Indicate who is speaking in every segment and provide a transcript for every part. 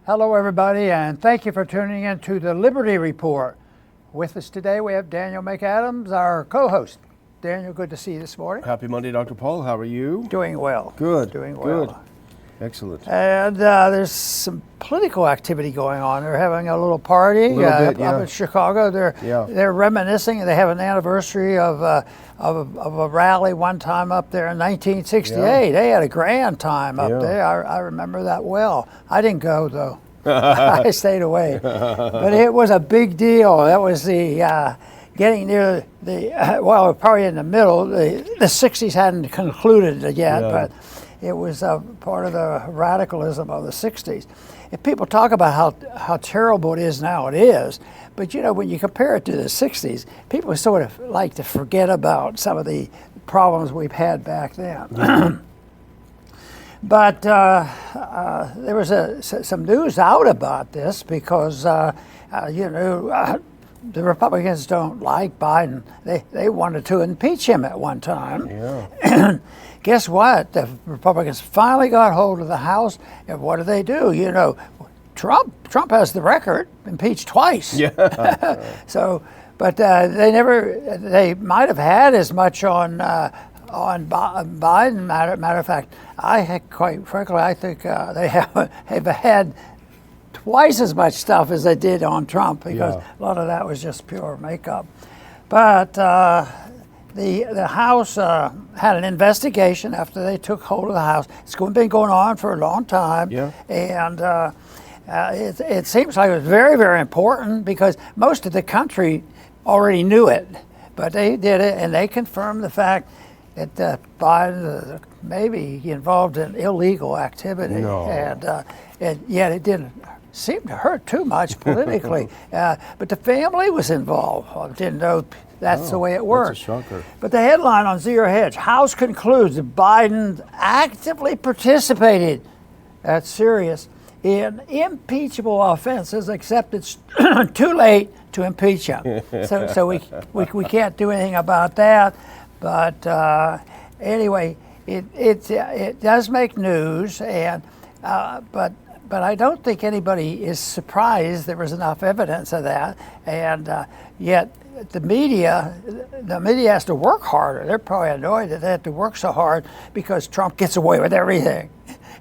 Speaker 1: Hello, everybody, and thank you for tuning in to the Liberty Report. With us today, we have Daniel McAdams, our co-host. Daniel, good to see you this morning.
Speaker 2: Happy Monday, Dr. Paul. How are you?
Speaker 1: Doing well.
Speaker 2: Good.
Speaker 1: Doing well.
Speaker 2: Good. Excellent.
Speaker 1: And there's some political activity going on. They're having a little party up in Chicago. They're reminiscing. They have an anniversary of a rally one time up there in 1968. Yeah. They had a grand time up there. I remember that well. I didn't go though. I stayed away. But it was a big deal. That was the getting near the well, probably in the middle. The 60s hadn't concluded yet, but it was part of the radicalism of the 60s. If people talk about how terrible it is now, it is. But you know, when you compare it to the 60s, people sort of like to forget about some of the problems we've had back then. But there was some news out about this because, the Republicans don't like Biden. They wanted to impeach him at one time. Yeah. Guess what? The Republicans finally got hold of the House, and what do? You know, Trump has the record, impeached twice. Yeah. So, but they might have had as much on Biden. Matter of fact, quite frankly, I think they have had twice as much stuff as they did on Trump, because a lot of that was just pure makeup. But the House had an investigation after they took hold of the House. It's been going on for a long time, and it seems like it was very, very important because most of the country already knew it, but they did it, and they confirmed the fact that Biden may be involved in illegal activity, and yet it didn't seem to hurt too much politically. But the family was involved. I didn't know that's the way it worked.
Speaker 2: That's a shocker.
Speaker 1: But the headline on Zero Hedge: House concludes that Biden actively participated, that's serious, in impeachable offenses, except it's too late to impeach him. So we can't do anything about that. But anyway, it does make news, and but I don't think anybody is surprised there was enough evidence of that, and yet the media has to work harder. They're probably annoyed that they have to work so hard because Trump gets away with everything.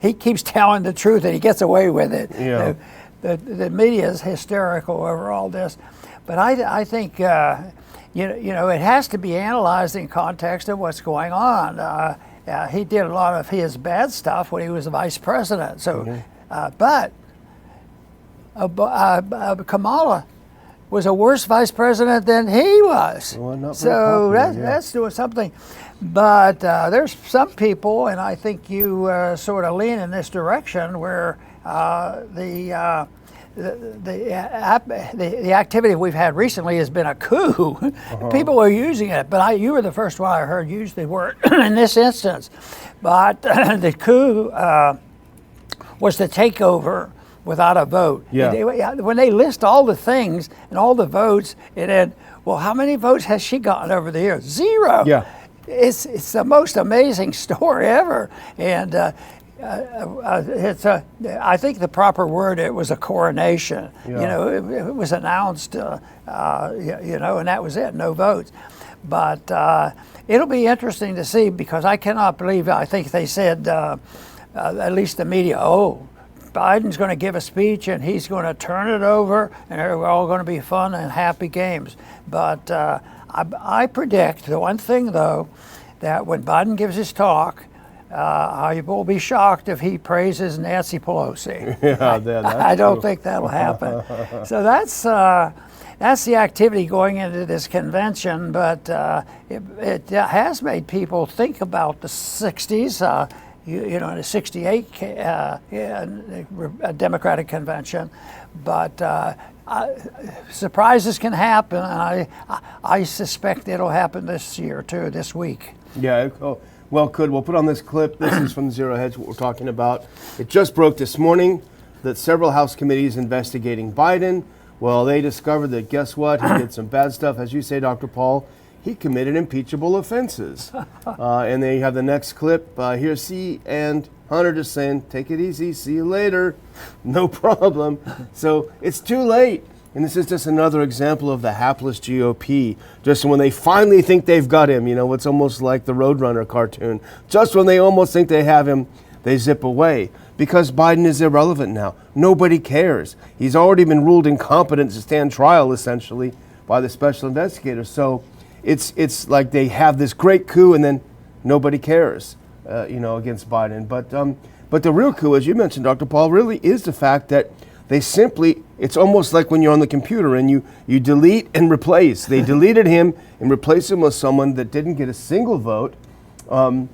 Speaker 1: He keeps telling the truth and he gets away with it. Yeah. The media is hysterical over all this, but I think it has to be analyzed in context of what's going on. He did a lot of his bad stuff when he was the vice president. So. But Kamala was a worse vice president than he was. Well, so that's doing something. But there's some people, and I think you sort of lean in this direction, where the activity we've had recently has been a coup. People are using it, but you were the first one I heard use the word in this instance. But the coup was the takeover without a vote. Yeah. When they list all the things and all the votes, and then, well, how many votes has she gotten over the years? 0. Yeah. It's the most amazing story ever, and I think the proper word, it was a coronation. Yeah. It was announced, and that was it. No votes, but it'll be interesting to see, because I cannot believe. I think they said. At least the media, Biden's going to give a speech and he's going to turn it over and we're all going to be fun and happy games. But I predict the one thing, though, that when Biden gives his talk, I will be shocked if he praises Nancy Pelosi. I don't think that'll happen. So that's the activity going into this convention, but it has made people think about the 60s. In the 68 Democratic convention, but surprises can happen, and I suspect it'll happen this year too, this week.
Speaker 2: Yeah, we'll put on this clip. This is from Zero Hedge, what we're talking about. It just broke this morning that several House committees investigating Biden. Well, they discovered that, guess what? He did some bad stuff, as you say, Dr. Paul. He committed impeachable offenses. And then you have the next clip. Here's C and Hunter just saying, take it easy, see you later, no problem. So it's too late. And this is just another example of the hapless GOP. Just when they finally think they've got him, it's almost like the Roadrunner cartoon. Just when they almost think they have him, they zip away. Because Biden is irrelevant now. Nobody cares. He's already been ruled incompetent to stand trial, essentially, by the special investigator. So it's like they have this great coup and then nobody cares, against Biden. But the real coup, as you mentioned, Dr. Paul, really is the fact that they simply, it's almost like when you're on the computer and you delete and replace. They deleted him and replaced him with someone that didn't get a single vote. And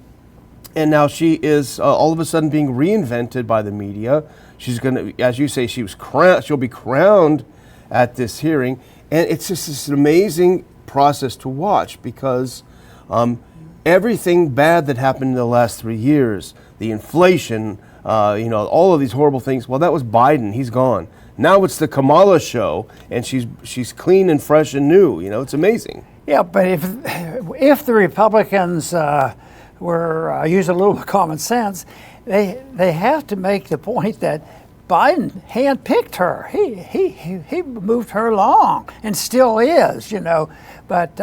Speaker 2: now she is all of a sudden being reinvented by the media. She's going to, as you say, she'll be crowned at this hearing. And it's just this amazing process to watch because everything bad that happened in the last 3 years, the inflation, all of these horrible things, well, that was Biden. He's gone. Now it's the Kamala show, and she's clean and fresh and new. It's amazing.
Speaker 1: Yeah, but if the Republicans were use a little common sense, they have to make the point that Biden handpicked her. He moved her along and still is, But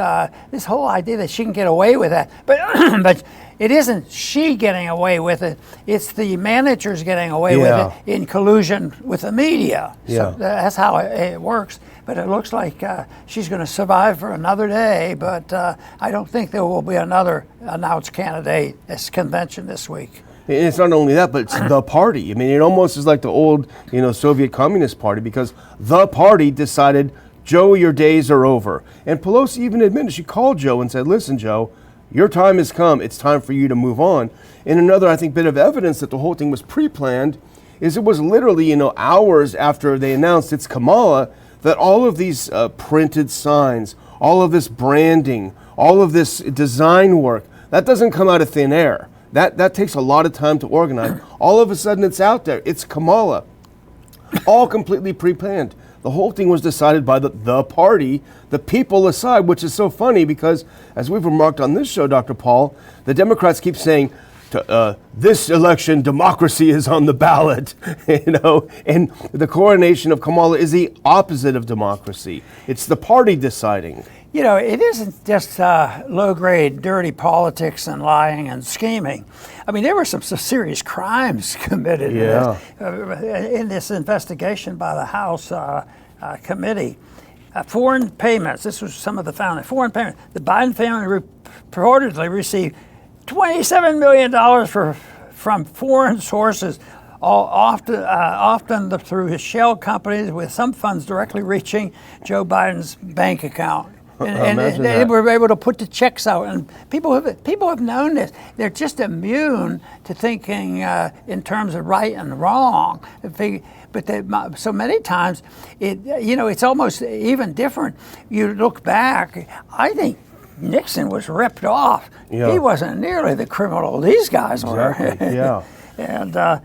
Speaker 1: this whole idea that she can get away with that, but it isn't she getting away with it. It's the managers getting away with it in collusion with the media.
Speaker 2: Yeah.
Speaker 1: So that's how it works. But it looks like she's going to survive for another day. But I don't think there will be another announced candidate at this convention this week.
Speaker 2: And it's not only that, but it's the party. I mean, it almost is like the old, Soviet Communist Party because the party decided, Joe, your days are over. And Pelosi even admitted, she called Joe and said, listen, Joe, your time has come. It's time for you to move on. And another, I think, bit of evidence that the whole thing was pre-planned is it was literally, hours after they announced it's Kamala that all of these printed signs, all of this branding, all of this design work, that doesn't come out of thin air. That takes a lot of time to organize. All of a sudden it's out there. It's Kamala. All completely pre-planned. The whole thing was decided by the party, the people aside, which is so funny because, as we've remarked on this show, Dr. Paul, the Democrats keep saying, this election, democracy is on the ballot, and the coronation of Kamala is the opposite of democracy. It's the party deciding.
Speaker 1: It isn't just low-grade, dirty politics and lying and scheming. I mean, there were some serious crimes committed in this investigation by the House committee. Foreign payments, this was some of the founding. Foreign payments. The Biden family reportedly received $27 million from foreign sources, often through his shell companies, with some funds directly reaching Joe Biden's bank account. And they were able to put the checks out, and people have known this. They're just immune to thinking in terms of right and wrong. But so many times, it's almost even different. You look back, I think Nixon was ripped off.
Speaker 2: Yeah.
Speaker 1: He wasn't nearly the criminal these guys were.
Speaker 2: Exactly. Yeah.
Speaker 1: And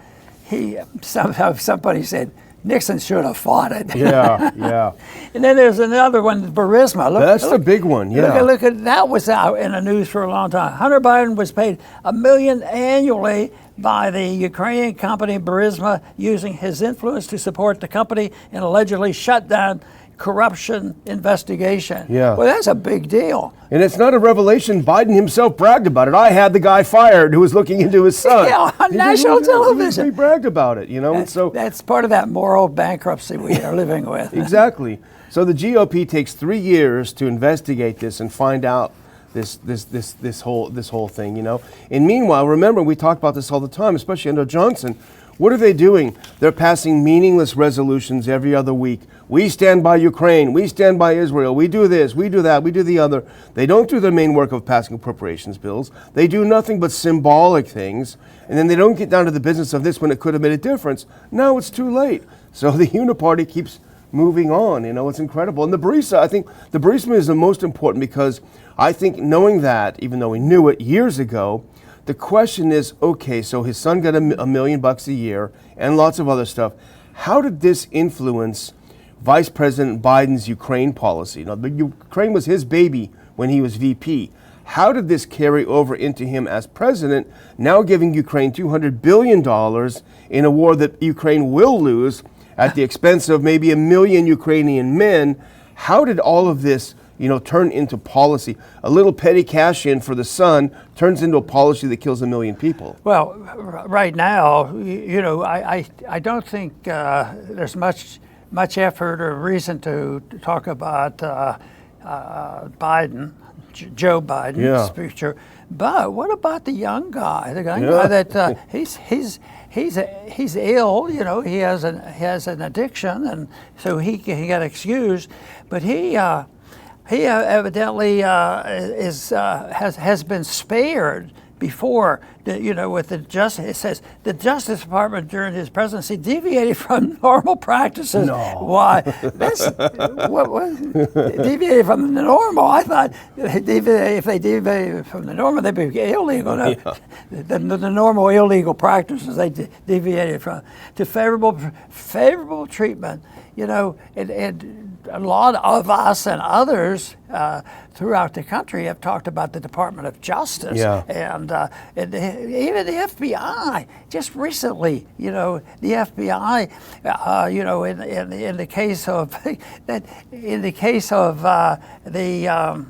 Speaker 1: somebody said, Nixon should have fought it.
Speaker 2: Yeah.
Speaker 1: And then there's another one, Burisma.
Speaker 2: That's the big one, yeah.
Speaker 1: Look at that was out in the news for a long time. Hunter Biden was paid $1 million annually by the Ukrainian company Burisma, using his influence to support the company in allegedly shut down corruption investigation.
Speaker 2: Yeah.
Speaker 1: Well, that's a big deal.
Speaker 2: And it's not a revelation. Biden himself bragged about it. I had the guy fired who was looking into his son.
Speaker 1: Yeah, on national television.
Speaker 2: He bragged about it,
Speaker 1: and so that's part of that moral bankruptcy we are living with.
Speaker 2: Exactly. So the GOP takes 3 years to investigate this and find out this whole thing, And meanwhile, remember, we talk about this all the time, especially under Johnson. What are they doing? They're passing meaningless resolutions every other week. We stand by Ukraine. We stand by Israel. We do this. We do that. We do the other. They don't do the main work of passing appropriations bills. They do nothing but symbolic things. And then they don't get down to the business of this when it could have made a difference. Now it's too late. So the Uniparty keeps moving on. It's incredible. And the Burisma, I think the Burisma is the most important because I think knowing that, even though we knew it years ago, the question is, okay, so his son got $1 million a year and lots of other stuff. How did this influence Vice President Biden's Ukraine policy? Now, Ukraine was his baby when he was VP. how did this carry over into him as president, now giving Ukraine $200 billion in a war that Ukraine will lose at the expense of maybe 1 million Ukrainian men? How did all of this, turn into policy? A little petty cash in for the sun turns into a policy that kills 1 million people.
Speaker 1: Well, right now, I don't think there's much effort or reason to talk about Biden, Joe Biden's future. But what about the young guy? The young guy that he's ill. He has an addiction, and so he got excused. But he evidently has been spared before. With the justice, it says the Justice Department during his presidency deviated from normal practices.
Speaker 2: No.
Speaker 1: Why? That's what deviated from the normal. I thought if they deviated from the normal, they'd be illegal. No, the normal illegal practices they deviated from to favorable treatment. And a lot of us and others throughout the country have talked about the Department of Justice, and even the FBI. Just recently, the FBI, in the case of the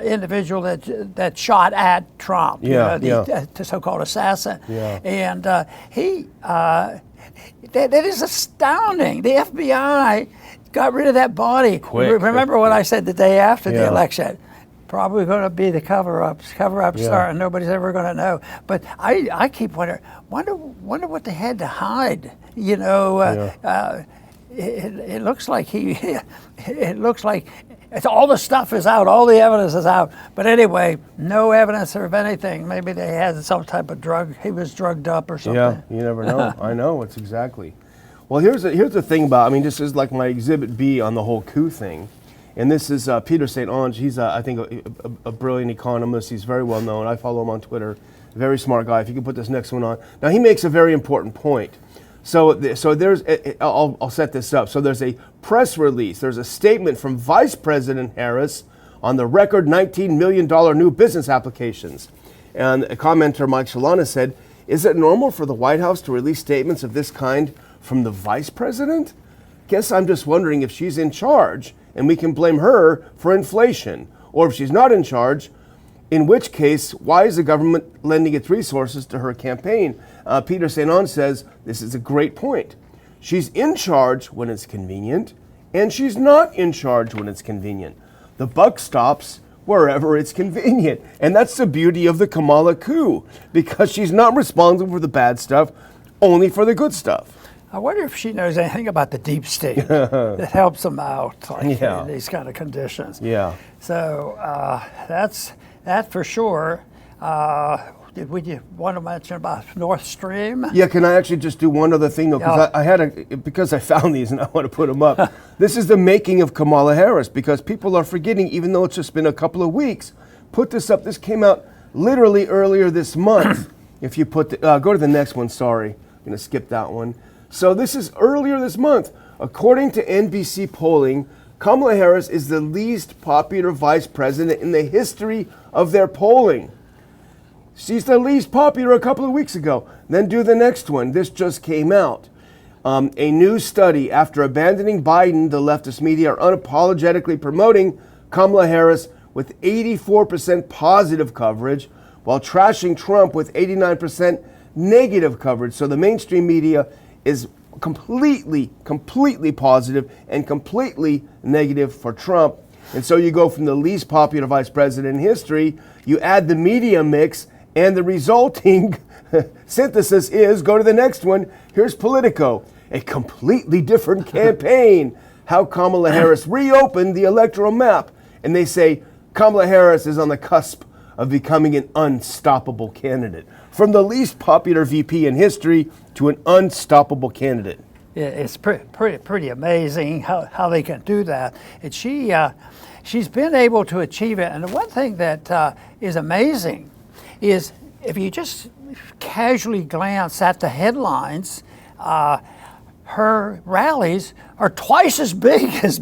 Speaker 1: individual that shot at Trump, the so-called assassin, and that is astounding. The FBI got rid of that body. Remember what I said the day after the election? Probably going to be the cover-up start, and nobody's ever going to know. But I keep wondering what they had to hide. It looks like all the stuff is out, all the evidence is out. But anyway, no evidence of anything. Maybe they had some type of drug. He was drugged up or something.
Speaker 2: Yeah, you never know. I know, it's exactly. Well, here's the thing about, this is like my exhibit B on the whole coup thing. And this is Peter St. Onge. He's, I think, a brilliant economist. He's very well known. I follow him on Twitter. Very smart guy. If you could put this next one on. Now, he makes a very important point. So there's, I'll set this up. So there's a press release. There's a statement from Vice President Harris on the record $19 million new business applications. And a commenter, Mike Shalana, said, "Is it normal for the White House to release statements of this kind from the Vice President? Guess I'm just wondering if she's in charge and we can blame her for inflation. Or if she's not in charge, in which case, why is the government lending its resources to her campaign?" Peter St. Onge says, this is a great point. She's in charge when it's convenient, and she's not in charge when it's convenient. The buck stops wherever it's convenient. And that's the beauty of the Kamala coup, because she's not responsible for the bad stuff, only for the good stuff.
Speaker 1: I wonder if she knows anything about the deep state that helps them out in these kind of conditions.
Speaker 2: Yeah.
Speaker 1: So that's that for sure. Did we want to mention about Nordstream?
Speaker 2: Yeah, can I actually just do one other thing though? Because I found these and I want to put them up. This is the making of Kamala Harris, because people are forgetting, even though it's just been a couple of weeks. Put this up. This came out literally earlier this month. If you put go to the next one. Sorry, I'm going to skip that one. So this is earlier this month. According to NBC polling, Kamala Harris is the least popular vice president in the history of their polling. She's the least popular a couple of weeks ago. Then do the next one. This just came out. A new study, after abandoning Biden, the leftist media are unapologetically promoting Kamala Harris with 84% positive coverage, while trashing Trump with 89% negative coverage. So the mainstream media is completely positive and completely negative for Trump. And so you go from the least popular vice president in history, you add the media mix, and the resulting synthesis is, go to the next one, here's Politico, a completely different campaign. How Kamala Harris reopened the electoral map. And they say Kamala Harris is on the cusp of becoming an unstoppable candidate. From the least popular VP in history to an unstoppable candidate.
Speaker 1: Yeah, it's pretty amazing how they can do that. And she's been able to achieve it. And the one thing that is amazing is if you just casually glance at the headlines, her rallies are twice as big as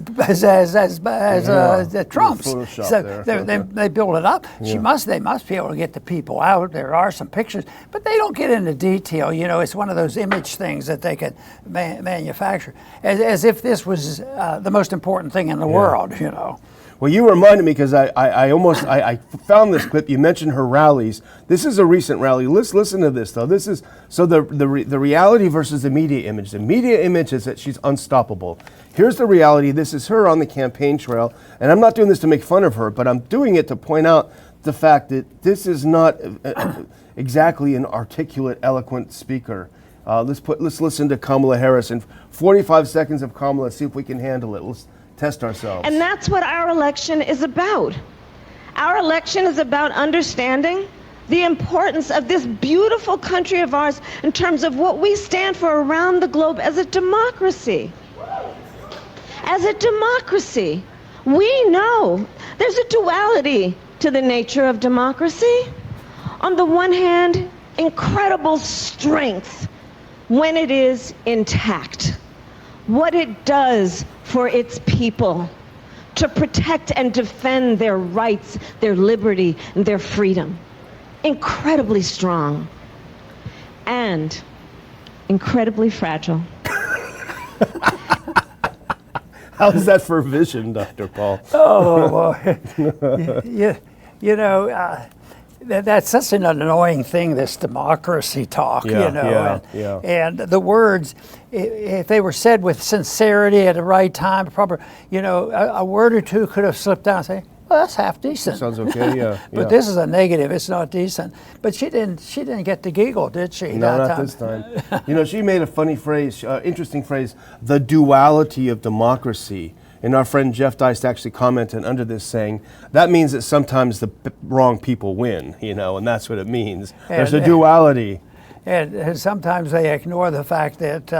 Speaker 1: Trump's. So they build it up.
Speaker 2: Yeah.
Speaker 1: They must be able to get the people out. There are some pictures, but they don't get into detail. You know, it's one of those image things that they could manufacture, as if this was the most important thing in the world. You know.
Speaker 2: Well, you reminded me because I found this clip. You mentioned her rallies. This is a recent rally. Let's listen to this though. This is the reality versus the media image. The media image is that she's unstoppable. Here's the reality. This is her on the campaign trail, and I'm not doing this to make fun of her, but I'm doing it to point out the fact that this is not exactly an articulate, eloquent speaker. Let's listen to Kamala Harris in 45 seconds of Kamala. See if we can handle it. Let's test ourselves.
Speaker 3: And that's what our election is about. Our election is about understanding the importance of this beautiful country of ours in terms of what we stand for around the globe as a democracy. As a democracy, we know there's a duality to the nature of democracy. On the one hand, incredible strength when it is intact. What it does for its people to protect and defend their rights, their liberty, and their freedom. Incredibly strong and incredibly fragile.
Speaker 2: How is that for vision, Dr. Paul?
Speaker 1: Oh, boy. you know, that's such an annoying thing, this democracy talk, and the words, if they were said with sincerity at the right time, proper, a word or two could have slipped down and say, well, that's half decent.
Speaker 2: Sounds okay, yeah.
Speaker 1: But this is a negative, it's not decent. But she didn't get to giggle, did she?
Speaker 2: No, not this time. She made a funny phrase, interesting phrase, the duality of democracy. And our friend Jeff Deist actually commented under this saying, that means that sometimes the wrong people win, and that's what it means. There's a duality.
Speaker 1: And sometimes they ignore the fact that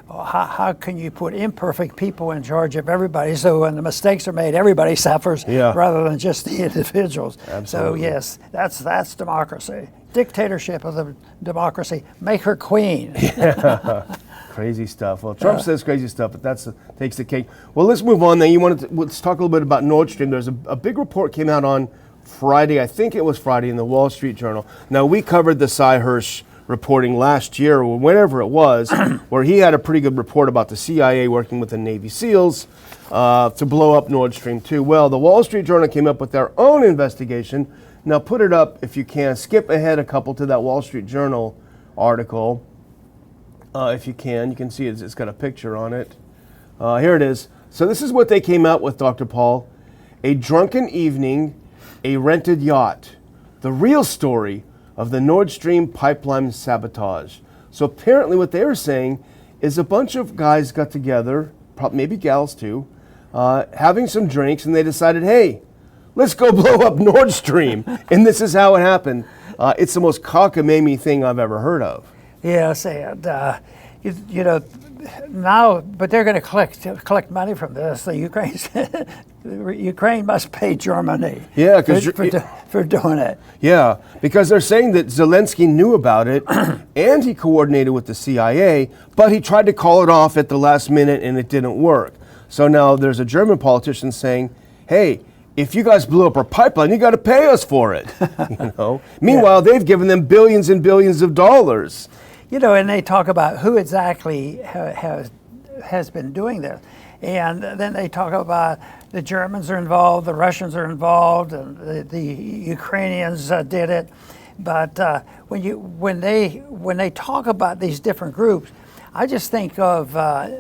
Speaker 1: how can you put imperfect people in charge of everybody, so when the mistakes are made, everybody suffers rather than just the individuals.
Speaker 2: Absolutely.
Speaker 1: So yes, that's democracy. Dictatorship of the democracy. Make her queen.
Speaker 2: Crazy stuff. Well, Trump says crazy stuff, but that takes the cake. Well, let's move on then. Let's talk a little bit about Nordstream. There's a big report came out on Friday. I think it was Friday in the Wall Street Journal. Now, we covered the Cy Hirsch reporting last year or whenever it was, where he had a pretty good report about the CIA working with the Navy SEALs to blow up Nordstream 2. Well, the Wall Street Journal came up with their own investigation. Now, put it up if you can. Skip ahead a couple to that Wall Street Journal article. If you can see it's got a picture on it. Here it is. So this is what they came out with, Dr. Paul. A drunken evening, a rented yacht. The real story of the Nord Stream pipeline sabotage. So apparently what they were saying is a bunch of guys got together, maybe gals too, having some drinks, and they decided, hey, let's go blow up Nord Stream. And this is how it happened. It's the most cockamamie thing I've ever heard of.
Speaker 1: Yes, and now, but they're going to collect money from this. The Ukraine must pay Germany.
Speaker 2: Yeah,
Speaker 1: for doing it.
Speaker 2: Yeah, because they're saying that Zelensky knew about it and he coordinated with the CIA, but he tried to call it off at the last minute and it didn't work. So now there's a German politician saying, hey, if you guys blew up our pipeline, you got to pay us for it. Meanwhile, they've given them billions and billions of dollars.
Speaker 1: And they talk about who exactly has been doing this. And then they talk about the Germans are involved, the Russians are involved, and the Ukrainians did it. But when they talk about these different groups, I just think of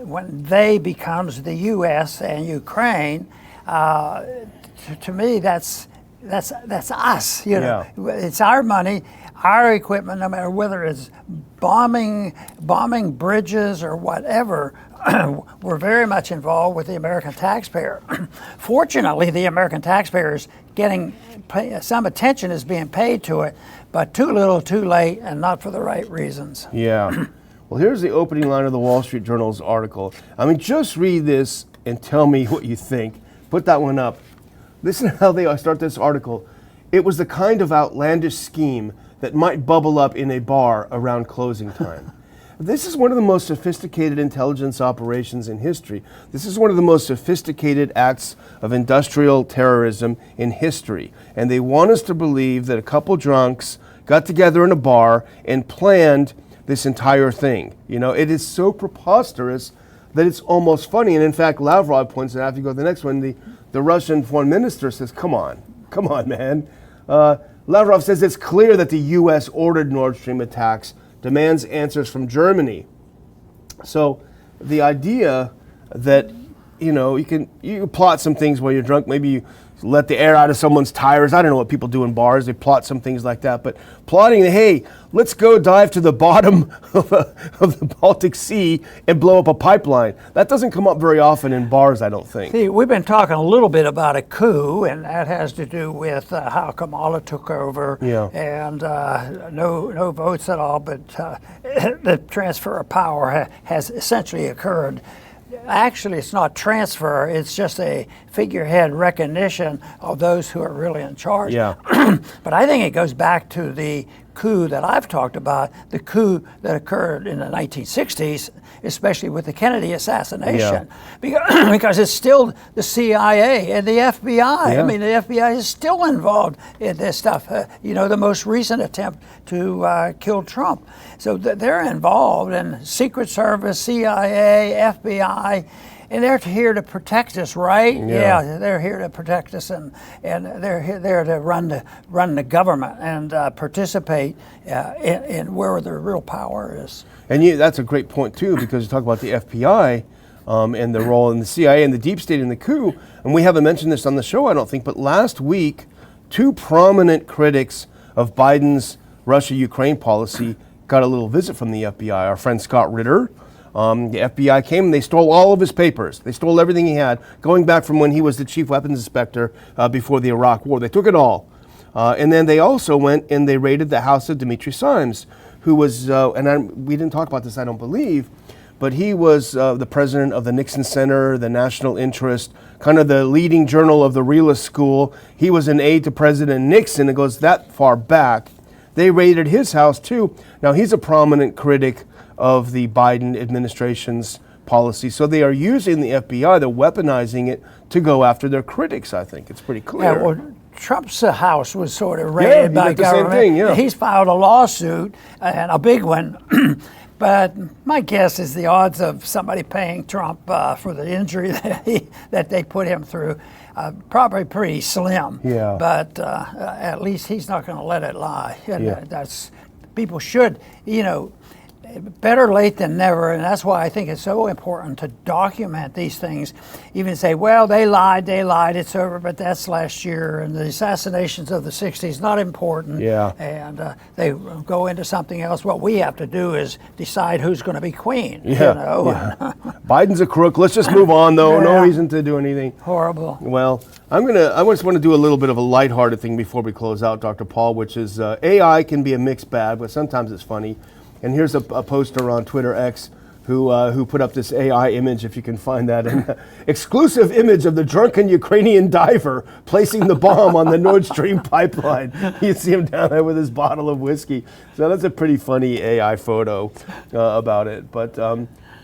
Speaker 1: when they becomes the U.S. and Ukraine. To me, that's us. It's our money, our equipment. No matter whether it's bombing bridges or whatever, we're very much involved with the American taxpayer. Fortunately, the American taxpayer is getting some attention is being paid to it, but too little, too late, and not for the right reasons.
Speaker 2: Yeah. Well, here's the opening line of the Wall Street Journal's article. I mean, just read this and tell me what you think. Put that one up. Listen to how they start this article. It was the kind of outlandish scheme that might bubble up in a bar around closing time. This is one of the most sophisticated intelligence operations in history. This is one of the most sophisticated acts of industrial terrorism in history. And they want us to believe that a couple drunks got together in a bar and planned this entire thing. You know, it is so preposterous that it's almost funny. And in fact, Lavrov points out, if you go to the next one, the Russian foreign minister says, come on, man. Lavrov says it's clear that the U.S. ordered Nordstream attacks, demands answers from Germany. So the idea that, you know, you can plot some things while you're drunk, maybe you let the air out of someone's tires. I don't know what people do in bars. They plot some things like that. But plotting, hey, let's go dive to the bottom of the Baltic Sea and blow up a pipeline. That doesn't come up very often in bars, I don't think.
Speaker 1: See, we've been talking a little bit about a coup, and that has to do with how Kamala took over, and no votes at all, but the transfer of power has essentially occurred. Actually, it's not transfer, it's just a figurehead recognition of those who are really in charge.
Speaker 2: Yeah.
Speaker 1: But I think it goes back to the coup that I've talked about, the coup that occurred in the 1960s, especially with the Kennedy assassination, because it's still the CIA and the FBI. I mean, the FBI is still involved in this stuff. The most recent attempt to kill Trump. So they're involved in Secret Service, CIA, FBI, and they're here to protect us, right? Yeah, they're here to protect us, and they're there to run the government and participate in where the real power is.
Speaker 2: And that's a great point too, because you talk about the FBI and the role in the CIA and the deep state in the coup, and we haven't mentioned this on the show, I don't think, but last week, two prominent critics of Biden's Russia-Ukraine policy got a little visit from the FBI. Our friend Scott Ritter. The FBI came and they stole all of his papers. They stole everything he had, going back from when he was the chief weapons inspector before the Iraq War. They took it all. And then they also went and they raided the house of Dimitri Simes, who was, we didn't talk about this, I don't believe, but he was the president of the Nixon Center, the National Interest, kind of the leading journal of the realist school. He was an aide to President Nixon. It goes that far back. They raided his house too. Now he's a prominent critic of the Biden administration's policy. So they are using the FBI, they're weaponizing it to go after their critics, I think. It's pretty clear.
Speaker 1: Yeah, well, Trump's house was sort of raided by government.
Speaker 2: Same thing,
Speaker 1: He's filed a lawsuit, and a big one. But my guess is the odds of somebody paying Trump for the injury that they put him through probably pretty slim.
Speaker 2: Yeah.
Speaker 1: But at least he's not going to let it lie. And that's people should, better late than never, and that's why I think it's so important to document these things. Even say, well, they lied, it's over, but that's last year, and the assassinations of the 60s, not important, and they go into something else. What we have to do is decide who's going to be queen,
Speaker 2: Biden's a crook. Let's just move on, though. No reason to do anything.
Speaker 1: Horrible.
Speaker 2: Well, I just want to do a little bit of a lighthearted thing before we close out, Dr. Paul, which is AI can be a mixed bag, but sometimes it's funny. And here's a poster on Twitter X who put up this AI image, if you can find that, an exclusive image of the drunken Ukrainian diver placing the bomb on the Nord Stream pipeline. You see him down there with his bottle of whiskey. So that's a pretty funny AI photo about it. But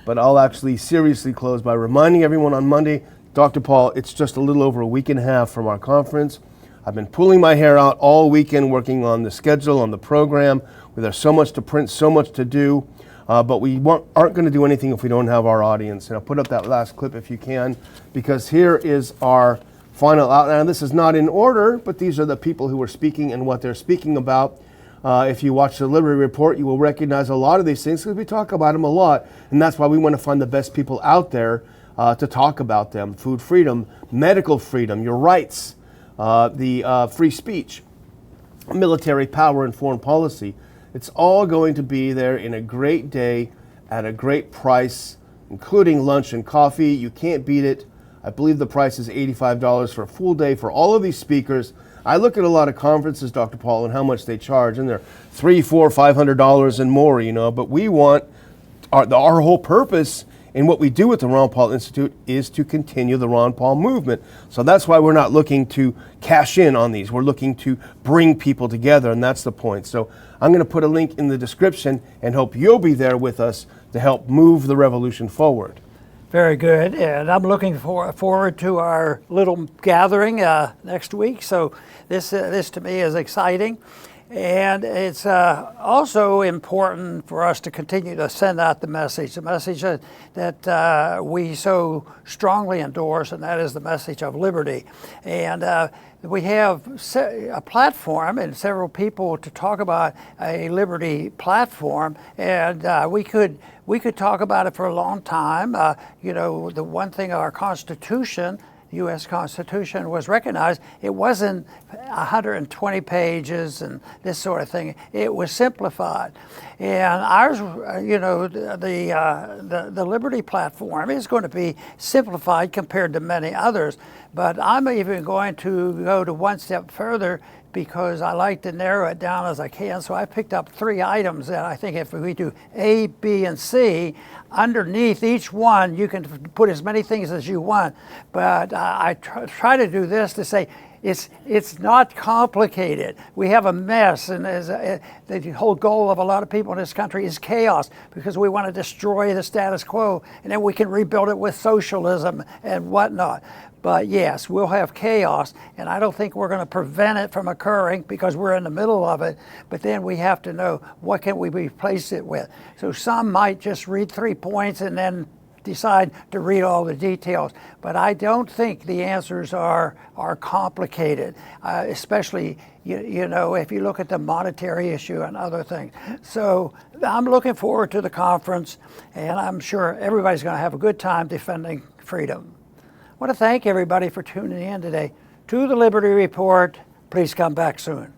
Speaker 2: I'll actually seriously close by reminding everyone on Monday, Dr. Paul, it's just a little over a week and a half from our conference. I've been pulling my hair out all weekend working on the schedule, on the program. There's so much to print, so much to do, but we aren't going to do anything if we don't have our audience. And I'll put up that last clip if you can, because here is our final outline. This is not in order, but these are the people who are speaking and what they're speaking about. If you watch the Liberty Report, you will recognize a lot of these things because we talk about them a lot, and that's why we want to find the best people out there to talk about them. Food freedom, medical freedom, your rights, the free speech, military power and foreign policy. It's all going to be there in a great day at a great price, including lunch and coffee. You can't beat it. I believe the price is $85 for a full day for all of these speakers. I look at a lot of conferences, Dr. Paul, and how much they charge, and they're $300, $400, $500 and more, but we want, our whole purpose And what we do with the Ron Paul Institute is to continue the Ron Paul movement. So that's why we're not looking to cash in on these. We're looking to bring people together, and that's the point. So I'm going to put a link in the description and hope you'll be there with us to help move the revolution forward.
Speaker 1: Very good, and I'm looking forward to our little gathering next week. So this to me is exciting, and it's also important for us to continue to send out the message that we so strongly endorse, and that is the message of liberty. And we have a platform and several people to talk about a liberty platform, and we could talk about it for a long time. You know, the one thing our Constitution, U.S. Constitution, was recognized. It wasn't 120 pages and this sort of thing. It was simplified, and ours, you know, the Liberty platform is going to be simplified compared to many others. But I'm even going to go to one step further, because I like to narrow it down as I can. So I picked up 3 items that I think if we do A, B, and C, underneath each one you can put as many things as you want. But I try to do this to say it's not complicated. We have a mess, and the whole goal of a lot of people in this country is chaos, because we want to destroy the status quo, and then we can rebuild it with socialism and whatnot. But yes, we'll have chaos, and I don't think we're going to prevent it from occurring because we're in the middle of it. But then we have to know, what can we replace it with? So some might just read 3 points and then decide to read all the details. But I don't think the answers are complicated, especially you know, if you look at the monetary issue and other things. So I'm looking forward to the conference, and I'm sure everybody's going to have a good time defending freedom. I want to thank everybody for tuning in today to the Liberty Report. Please come back soon.